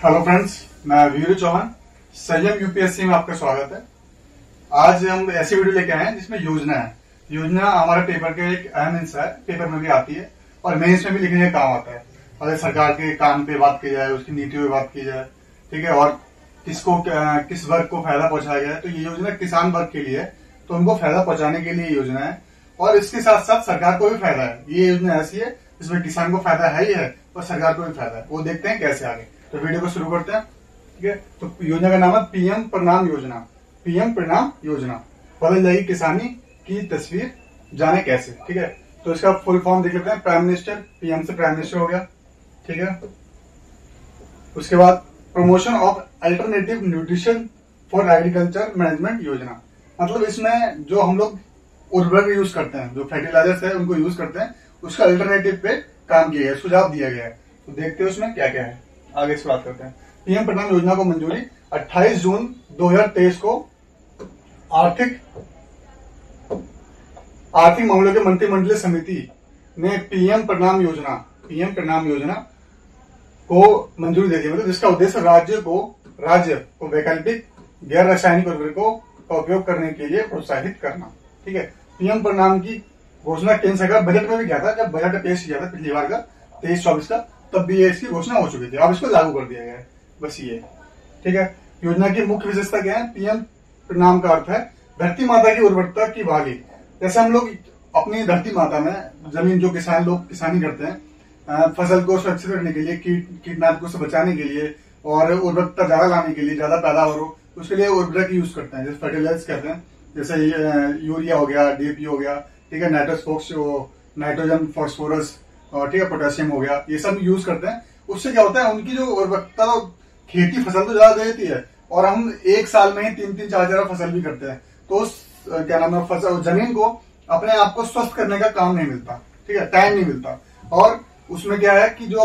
Hello friends, मैं वीरू चौहान। संयम UPSC में आपका स्वागत है। आज हम ऐसी वीडियो लेके आए हैं जिसमें योजना है। योजना हमारे पेपर के एक अहम हिस्सा है, पेपर में भी आती है और मेंस में भी लिखने का काम आता है। अगर सरकार के काम पे बात की जाए, उसकी नीतियों पे बात की जाए, ठीक है, और किस वर्ग को फायदा पहुंचाया गया है, तो ये योजना किसान वर्ग के लिए है, तो उनको फायदा पहुंचाने के लिए योजना है। और इसके साथ साथ सरकार को भी फायदा है। ये योजना ऐसी है जिसमें किसान को फायदा है ही है और सरकार को भी फायदा है। वो देखते हैं कैसे आगे। तो वीडियो को शुरू करते हैं। ठीक है, तो योजना का नाम है पीएम प्रणाम योजना। पीएम प्रणाम योजना, बदल जाएगी किसानी की तस्वीर, जाने कैसे। ठीक है, तो इसका फुल फॉर्म देख लेते हैं। प्राइम मिनिस्टर, पीएम से प्राइम मिनिस्टर हो गया। ठीक है, उसके बाद promotion of alternative nutrition for agriculture management योजना। मतलब इसमें जो हम लोग उर्वरक यूज करते हैं, जो फर्टिलाइजर्स है उनको यूज करते हैं, उसका अल्टरनेटिव पे काम किया गया है, सुझाव दिया गया है। तो देखते हैं उसमें क्या क्या है, आगे से बात करते हैं। पीएम प्रणाम योजना को मंजूरी 28 जून 2023 को आर्थिक मामलों के मंत्रिमंडलीय समिति ने पीएम प्रणाम योजना को मंजूरी दे दी। मतलब जिसका उद्देश्य राज्य को वैकल्पिक गैर रासायनिक उर्वरकों का उपयोग करने के लिए प्रोत्साहित करना। ठीक है, पीएम प्रणाम की घोषणा केंद्र सरकार बजट में भी किया था। जब बजट पेश किया था पिछली बार का 23-24 का, तब भी इसकी घोषणा हो चुकी थी। अब इसको लागू कर दिया गया है, बस ये। ठीक है, योजना की मुख्य विशेषता क्या है? पीएम प्रणाम का अर्थ है धरती माता की उर्वरकता की बहाली। जैसे हम लोग अपनी धरती माता में जमीन, जो किसान लोग किसानी करते हैं, फसल को सुरक्षित रखने के लिए, कीटनाशकों से बचाने के लिए और उर्वरकता ज्यादा लाने के लिए, ज्यादा पैदावार हो, उसके लिए उर्वरक यूज करते हैं, जैसे फर्टिलाइजर्स कहते हैं, जैसे यूरिया हो गया, डीएपी हो गया, ठीक है, नाइट्रोजन, फास्फोरस और ठीक है, पोटेशियम हो गया, ये सब यूज करते हैं। उससे क्या होता है, उनकी जो उर्वरकता, तो खेती फसल तो ज्यादा देती है और हम एक साल में ही 3-4 फसल भी करते हैं, तो उस क्या नाम है, फसल जमीन को अपने आप को स्वस्थ करने का काम नहीं मिलता। ठीक है, टाइम नहीं मिलता। और उसमें क्या है कि जो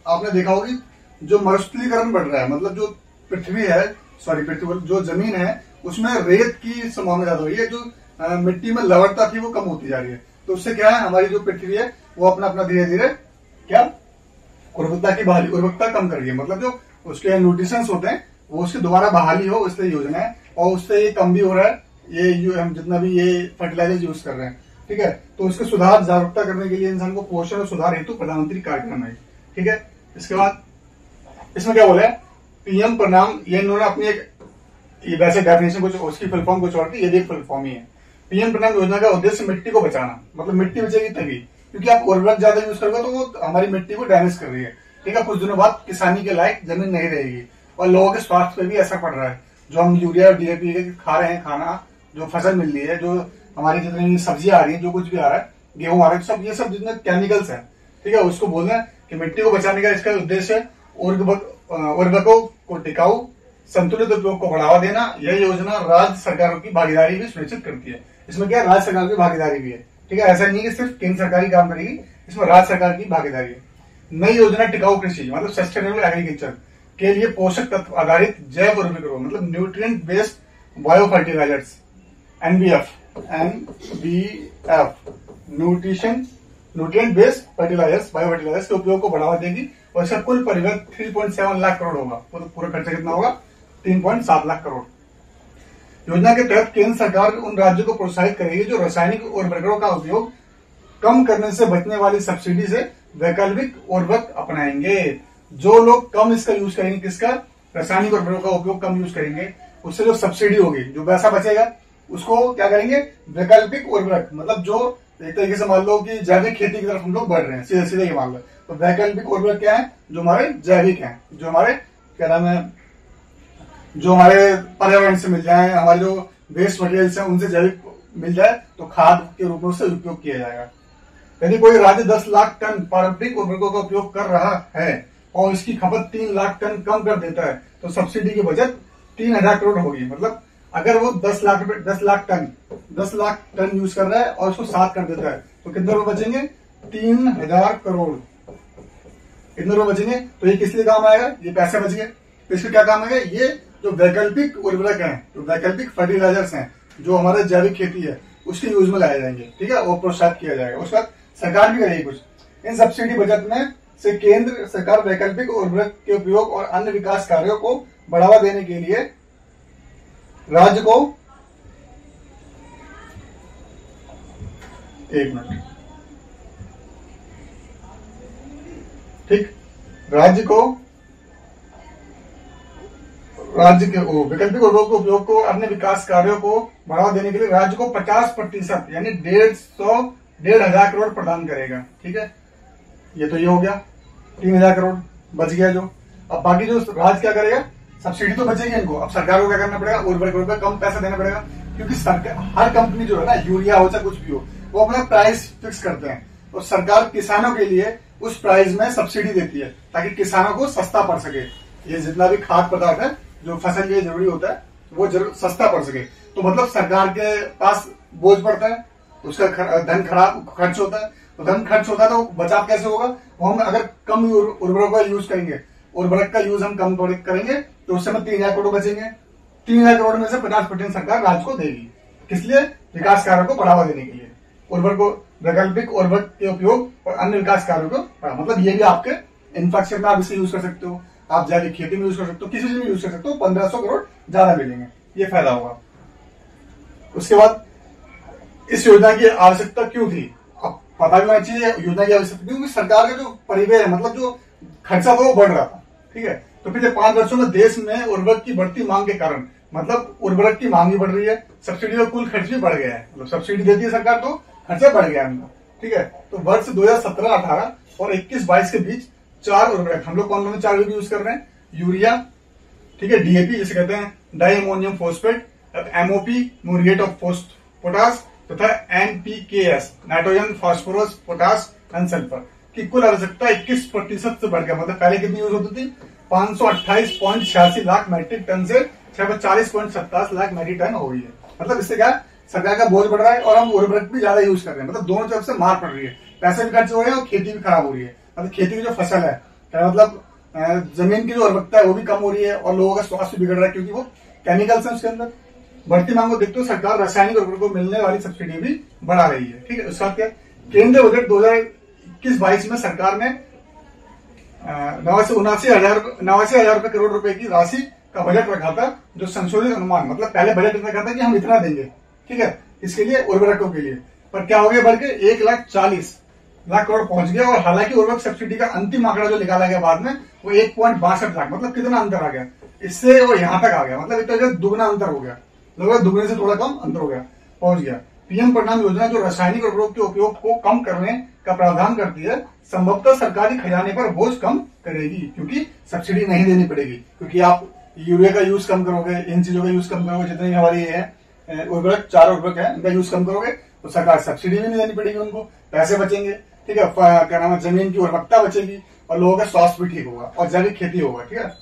आपने देखा होगी, जो मरुस्थलीकरण बढ़ रहा है, मतलब जो पृथ्वी जो जमीन है, उसमें रेत की संभावना ज्यादा हो रही है। जो मिट्टी में लवणता थी वो कम होती जा रही है। तो उससे क्या है, हमारी जो पृथ्वी है वो अपना धीरे धीरे क्या उर्वरकता कम कर रही है। मतलब जो उसके न्यूट्रिशंस होते हैं वो उसकी दोबारा बहाली हो, इसलिए योजना है। और उससे ये कम भी हो रहा है, ये हम जितना भी ये फर्टिलाइजर यूज कर रहे हैं। ठीक है, तो उसके सुधार जागरूकता करने के लिए इंसान को पोषण और सुधार हेतु प्रधानमंत्री कार्यक्रम है। ठीक है, इसके बाद इसमें क्या बोला है, पीएम प्रणाम, ये इन्होंने अपनी ये वैसे डेफिनेशन कुछ, उसकी फुल फॉर्म कुछ और थी, ये भी फुल फॉर्म ही है। पीएम प्रणाम योजना का उद्देश्य मिट्टी को बचाना। मतलब मिट्टी बचेगी तभी, क्योंकि आप उर्वरक ज्यादा यूज करोगे तो वो हमारी मिट्टी को डैमेज कर रही है। ठीक है, कुछ दिनों बाद किसानी के लायक जमीन नहीं रहेगी और लोगों के स्वास्थ्य पे भी असर पड़ रहा है। जो हम यूरिया और डीएपी खा रहे हैं, खाना जो फसल मिल रही है, जो हमारी जितनी सब्जियां आ रही है, जो कुछ भी आ रहा है, गेहूं आ रहा है, सब ये सब जितने केमिकल्स है, ठीक है, उसको बोलना है कि मिट्टी को बचाने का इसका उद्देश्य उर्वरकों को टिकाऊ संतुलित उपयोग को बढ़ावा देना। यह योजना राज्य सरकारों की भागीदारी भी सुनिश्चित करती है। इसमें क्या है, राज्य सरकार की भागीदारी भी है। ठीक है, ऐसा नहीं कि सिर्फ केंद्र सरकार ही काम करेगी, इसमें राज्य सरकार की भागीदारी है। नई योजना टिकाऊ कृषि, मतलब सस्टेनेबल एग्रीकल्चर के लिए पोषक तत्व आधारित जैव उर्वरकों, मतलब nutrient based bio fertilizers, NBF nutrient based fertilizers, bio fertilizers के उपयोग को बढ़ावा देगी और इसका कुल परिव्यय 3.7 लाख करोड़ होगा। तो पूरा खर्चा कितना होगा? 3.7 लाख करोड़। योजना के तहत केंद्र सरकार उन राज्यों को प्रोत्साहित करेगी जो रासायनिक उर्वरकों का उपयोग कम करने से बचने वाली सब्सिडी से वैकल्पिक उर्वरक अपनाएंगे। जो लोग कम इसका यूज करेंगे, किसका, रासायनिक उर्वरकों का उपयोग कम यूज करेंगे, उससे जो सब्सिडी होगी, जो पैसा बचेगा, उसको क्या करेंगे, वैकल्पिक उर्वरक। मतलब जो एक तरीके से मान लो कि जैविक खेती की तरफ हम लोग बढ़ रहे हैं, सीधे सीधे ये मान लो। तो वैकल्पिक उर्वरक क्या है, जो हमारे जैविक है, जो हमारे क्या नाम है, जो हमारे पर्यावरण से मिल जाए, हमारे जो वेस्ट मटेरियल्स हैं उनसे जैविक मिल जाए, तो खाद के रूप में उससे उपयोग किया जाएगा। यदि कोई राज्य 10 लाख टन पारंपरिक उर्वरकों का उपयोग कर रहा है और इसकी खपत 3 लाख टन कम कर देता है, तो सब्सिडी की बचत 3000 करोड़ होगी। मतलब अगर वो 10 लाख टन यूज कर रहा है और उसको 7 कर देता है, तो कितने रुपए बचेंगे? 3000 करोड़। कितने रुपए बचेंगे? तो ये किस लिए काम आएगा? ये पैसे बच गए, तो इसका क्या काम आएगा? ये जो वैकल्पिक उर्वरक हैं, जो वैकल्पिक फर्टिलाइजर्स हैं, जो हमारे जैविक खेती है, उसके यूज में लाए जाएंगे। ठीक है, वो प्रोत्साहित किया जाएगा। उसके बाद सरकार भी करेगी कुछ। इन सब्सिडी बजट में से केंद्र सरकार वैकल्पिक उर्वरक के उपयोग और अन्य विकास कार्यों को बढ़ावा देने के लिए राज्य को, एक मिनट, ठीक, राज्य के वैकल्पिक उर्वरक के उपयोग को अन्य विकास कार्यों को बढ़ावा देने के लिए राज्य को 50% यानी 1,500 करोड़ प्रदान करेगा। ठीक है, ये तो ये हो गया 3,000 करोड़ बच गया जो। अब बाकी जो राज्य क्या करेगा, सब्सिडी तो बचेगी इनको, अब सरकार को क्या करना पड़ेगा, उर्वरक पर कम पैसा देना पड़ेगा, क्योंकि सरकार, हर कंपनी जो है ना, यूरिया हो चाहे कुछ भी हो, वो अपना प्राइस फिक्स करते हैं और सरकार किसानों के लिए उस प्राइस में सब्सिडी देती है ताकि किसानों को सस्ता पड़ सके। ये जितना भी खाद्य पदार्थ है जो फसल के लिए जरूरी होता है वो जरूर सस्ता पड़ सके। तो मतलब सरकार के पास बोझ पड़ता है, उसका धन खर्च होता है, तो धन खर्च होता है तो बचाव कैसे होगा, वो हम अगर कम उर्वरक का यूज करेंगे, उर्वरक का यूज हम कम करेंगे तो उस समय 3,000 करोड़ बचेंगे। 3,000 करोड़ में से 50% सरकार राज्य को देगी, किस लिए, विकास कार्यों को बढ़ावा देने के लिए, उर्वरक को, वैकल्पिक उर्वरक के उपयोग और अन्य विकास कार्यों को मतलब ये भी आपके इंफ्रास्ट्रक्चर में आप इसे यूज कर सकते हो, आप जाके खेती में यूज कर सकते हो, किसी चीज में यूज कर सकते हो, 1,500 करोड़ ज्यादा मिलेंगे, ये फायदा होगा। उसके बाद इस योजना की आवश्यकता क्यों थी, अब पता भी होना चाहिए योजना की आवश्यकता, क्योंकि सरकार का जो परिव्यय है, मतलब जो खर्चा था वो बढ़ रहा था। ठीक है, तो पिछले 5 वर्षों में देश में उर्वरक की बढ़ती मांग के कारण, मतलब उर्वरक की मांग भी बढ़ रही है, सब्सिडी का कुल खर्च भी बढ़ गया है, मतलब सब्सिडी देती है सरकार तो खर्चा बढ़ गया है उनका। ठीक है, तो वर्ष 2017-18 और 21-22 के बीच 4 उर्वरक, हम लोग कौन कौन 4 यूज कर रहे हैं, यूरिया, ठीक है, डीएपी जिसे कहते हैं di ammonium phosphate, MOP muriate of potash तथा NPKS nitrogen phosphorus potash and sulphur की कुल आवश्यकता 21% से बढ़ गया। मतलब पहले कितनी यूज होती थी, 528.86 लाख मैट्रिक टन से 640.27 लाख मैट्रिक टन हो गई है। मतलब इससे क्या, सरकार का बोझ बढ़ रहा है और हम उर्वरक भी ज्यादा यूज कर रहे हैं, मतलब दोनों तरफ से मार पड़ रही है, पैसे भी खर्च हो रहे हैं और खेती भी खराब हो रही है। मतलब खेती की जो फसल है, मतलब जमीन की जो उर्वरकता है वो भी कम हो रही है और लोगों का स्वास्थ्य बिगड़ रहा है, क्योंकि वो केमिकल्स है उसके अंदर। बढ़ती मांग को देखते हुए सरकार रासायनिक उर्वरक को मिलने वाली सब्सिडी भी बढ़ा रही है। ठीक है, उसका क्या, केंद्रीय बजट 2021-22 में सरकार ने 89,000 करोड़ रुपए की राशि का बजट रखा था, जो संशोधित अनुमान, मतलब पहले बजट रखा था कि हम इतना देंगे, ठीक है, इसके लिए उर्वरकों के लिए, पर क्या हो गया, बढ़ के 1,40,00,000 करोड़ पहुंच गया। और हालांकि उर्वरक सब्सिडी का अंतिम आंकड़ा जो निकाला गया बाद में वो 1.62 लाख, मतलब कितना अंतर आ गया, इससे वो यहां तक आ गया, मतलब इतना दुगना अंतर हो गया, लगभग दुगने से थोड़ा कम अंतर हो गया, पहुंच गया। पीएम परिणाम योजना जो रासायनिक उर्वरक के उपयोग को कम करने का प्रावधान करती है, संभवतः सरकारी खजाने पर बोझ कम करेगी, क्योंकि सब्सिडी नहीं देनी पड़ेगी, क्योंकि आप यूरिया का यूज कम करोगे, इन चीजों का यूज कम करोगे, जितने भी हमारी है उर्वरक, 4 उर्वरक है, इनका यूज कम करोगे तो सरकार सब्सिडी भी नहीं देनी पड़ेगी, उनको पैसे बचेंगे। ठीक है, क्या नाम है, जमीन की उर्वरकता बचेगी और लोगों का स्वास्थ्य भी ठीक होगा और जैविक खेती होगा। ठीक है,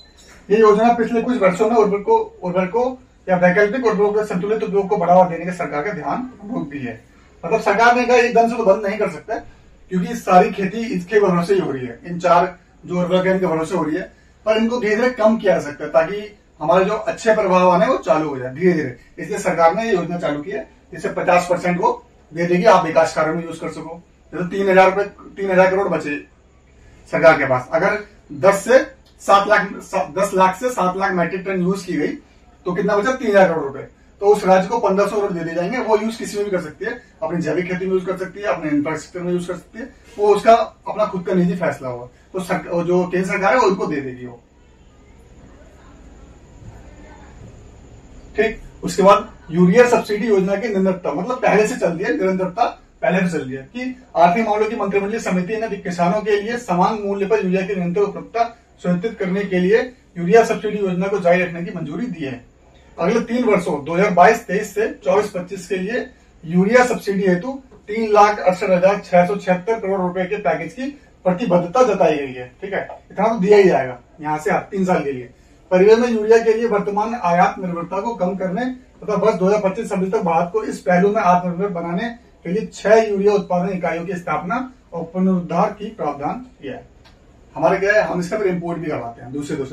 ये योजना पिछले कुछ वर्षों में उर्वरकों या वैकल्पिक उर्वरकों के संतुलित उपयोग को बढ़ावा देने का सरकार का ध्यान भी है। मतलब सरकार ने कहा एकदम से तो बंद नहीं कर सकते, क्योंकि सारी खेती इसके भरोसे ही हो रही है, इन 4 जो उर्वरक है इनके भरोसे हो रही है, पर इनको धीरे धीरे कम किया जा सकता है ताकि हमारे जो अच्छे प्रभाव आने वो चालू हो जाए धीरे धीरे। इसलिए सरकार ने ये योजना चालू की है, जिससे 50% वो दे देगी, आप विकास कार्यों में यूज कर सको। जैसे 3,000 करोड़ बचे सरकार के पास, अगर 10 लाख से 7 लाख मैट्रिक टन यूज की गई तो कितना बचा, 3,000 करोड़ रुपए। तो उस राज्य को 1,500 करोड़ दे दिए जाएंगे, वो यूज किसी में भी कर सकती है, अपनी जैविक खेती में यूज कर सकती है, अपने इंफ्रास्ट्रक्चर में यूज कर सकती है, वो उसका अपना खुद का निजी फैसला होगा। तो जो केंद्र सरकार है वो उनको दे देगी वो। ठीक, उसके बाद यूरिया सब्सिडी योजना की निरंतरता, मतलब पहले से चल रही है, निरंतरता पहले से चल रही है कि आर्थिक मामलों की मंत्रिमंडलीय समिति ने किसानों के लिए समान मूल्य पर यूरिया की निरंतर उपलब्धता सुनिश्चित करने के लिए यूरिया सब्सिडी योजना को जारी रखने की मंजूरी दी है। अगले 3 वर्षों 2022-23 से 24-25 के लिए यूरिया सब्सिडी हेतु 3,68,676 करोड़ रुपए के पैकेज की प्रतिबद्धता जताई गई है। ठीक है, इतना तो दिया ही जाएगा यहाँ से 3 साल के लिए। परिवहन में यूरिया के लिए वर्तमान आयात निर्भरता को कम करने तथा वर्ष 2025-26 तक भारत को इस पहलू में आत्मनिर्भर बनाने के लिए 6 यूरिया उत्पादन इकाइयों की स्थापना और पुनरुद्धार की प्रावधान किया है। हमारे क्या है, हम इसका फिर इम्पोर्ट भी करवाते हैं दूसरे से।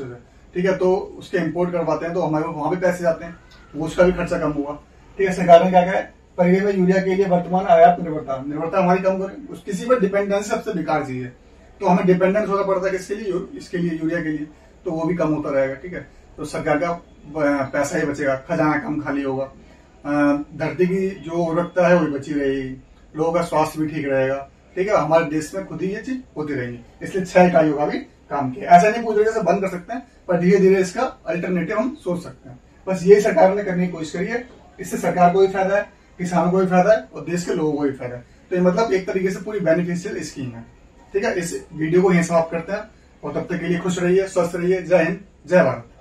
ठीक है, तो उसके इम्पोर्ट करवाते हैं तो हमारे वहां भी पैसे जाते हैं, तो उसका भी खर्चा कम हुआ। ठीक है, सरकार ने क्या कहा, परिवहन में यूरिया के लिए वर्तमान आयात निर्भरता हमारी कम करें, किसी पर डिपेंडेंसी सबसे बेकार चीज है। तो हमें डिपेंडेंस होना पड़ता है किसके लिए, इसके लिए, यूरिया के लिए, तो वो भी कम होता रहेगा। ठीक है, तो सरकार का पैसा ही बचेगा, खजाना कम खाली होगा, धरती की जो उर्वरकता है वो बची रहेगी, लोगों का स्वास्थ्य भी ठीक रहेगा। ठीक है, हमारे देश में खुद ही ये चीज होती रहेगी। इसलिए 6 इकाइयों का भी काम किया। ऐसा नहीं पूरी तरीके से बंद कर सकते हैं, पर धीरे धीरे इसका अल्टरनेटिव हम सोच सकते हैं। बस यही सरकार ने करने की कोशिश करी है। इससे सरकार को भी फायदा है, किसानों को भी फायदा है और देश के लोगों को भी फायदा है। तो ये मतलब एक तरीके से पूरी बेनिफिशियल स्कीम है। ठीक है, इस वीडियो को यहीं समाप्त करते हैं और तब तक के लिए खुश रहिए, स्वस्थ रहिए। जय हिंद, जय भारत।